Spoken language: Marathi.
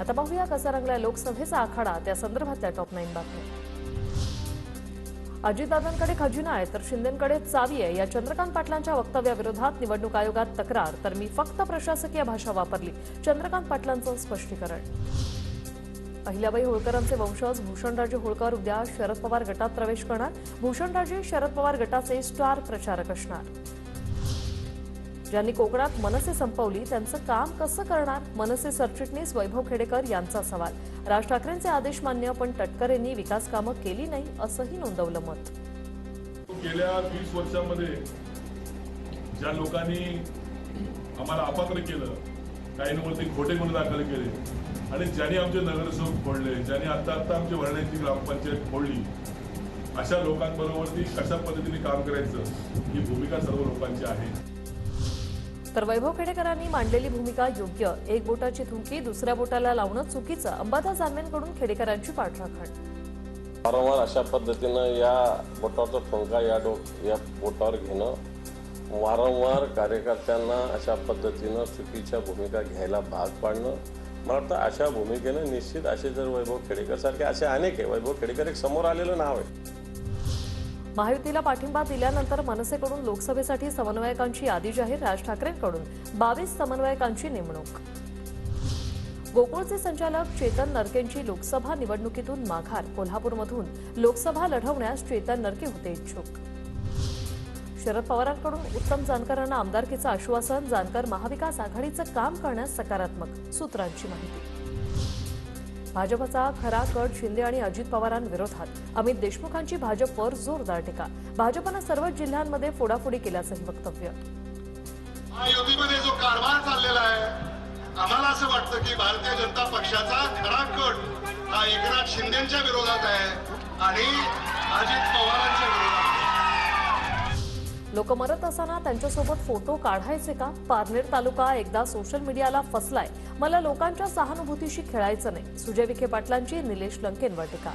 आता पाहूया कसा रंगलाय लोकसभेचा आखाडा, त्या संदर्भातल्या टॉप 9 बातम्या। अजितदादांकडे खजिना आहे तर शिंदेंकडे चावी आहे, या चंद्रकांत पाटलांच्या वक्तव्याविरोधात निवडणूक आयोगात तक्रार, तर मी फक्त प्रशासकीय भाषा वापरली, चंद्रकांत पाटलांचं स्पष्टीकरण। अहिल्याबाई होळकरांचे वंशज भूषणराजे होळकर उद्या शरद पवार गटात प्रवेश करणार, भूषणराजे शरद पवार गटाचे स्टार प्रचारक असणार। ज्यांनी कोकणात मनसे संपवली त्यांचं काम कसं करणार, मनसे सरचिटणीस वैभव खेडेकर यांचा सवाल। राज ठाकरेंचे आदेश मान्य पण तटकरेंनी विकास कामं केली नाही असंही नोंदवलं मत। गेल्या 20 वर्षांमध्ये ज्या लोकांनी आम्हाला अपात्र केलं, काहींवरती खोटे गुन्हे दाखल केले आणि ज्यांनी आमचे नगरसेवक फोडले, ज्यांनी आता आमची वर्ण्याची ग्रामपंचायत फोडली, अशा लोकांबरोबर कशा पद्धतीने काम करायचं ही भूमिका सर्व लोकांची आहे। तर वैभव खेडेकरांनी मांडलेली भूमिका योग्य, एक बोटाची थुंकी दुसऱ्या बोटाला लावणं चुकीचं, अंबादास दानवेंकडून खेडेकरांची पाठराखण। वारंवार अशा पद्धतीनं या बोटाचा ठोंका या बोटावर घेणं, वारंवार कार्यकर्त्यांना अशा पद्धतीनं चुकीच्या भूमिका घ्यायला भाग पाडणं, मला वाटतं अशा भूमिकेनं निश्चित असे जर वैभव खेडेकर सारखे असे अनेक आहे, वैभव खेडेकर एक समोर आलेलं नाव आहे। महायुतीला पाठिंबा दिल्यानंतर मनसेकडून लोकसभेसाठी समन्वयकांची यादी जाहीर, राज ठाकरेंकडून 22 समन्वयकांची नेमणूक। गोकुळचे संचालक चेतन नरकेंची लोकसभा निवडणुकीतून माघार, कोल्हापूरमधून लोकसभा लढवण्यास चेतन नरके होते इच्छुक। शरद पवारांकडून उत्तम जानकरांना आमदारकीचं आश्वासन, जानकर महाविकास आघाडीचं काम करण्यास सकारात्मक, सूत्रांची माहिती। भाजपचा खरा कट शिंदे आणि अजित पवारांविरोधात, अमित देशमुखांची भाजपवर जोरदार टीका, भाजपनं सर्वच जिल्ह्यांमध्ये फोडाफोडी केल्याचंही वक्तव्य। महायुतीमध्ये जो कारभार चाललेला आहे, आम्हाला असं वाटतं की भारतीय जनता पक्षाचा खरा कट हा एकनाथ शिंदेच्या विरोधात आहे आणि अजित पवारांच्या विरोधात। लोक मरत असताना त्यांच्यासोबत फोटो काढायचे का? पारनेर तालुका एकदा सोशल मीडियाला फसलाय, मला लोकांच्या सहानुभूतीशी खेळायचं नाही, सुजय विखे पाटलांची निलेश लंकेंवर टीका।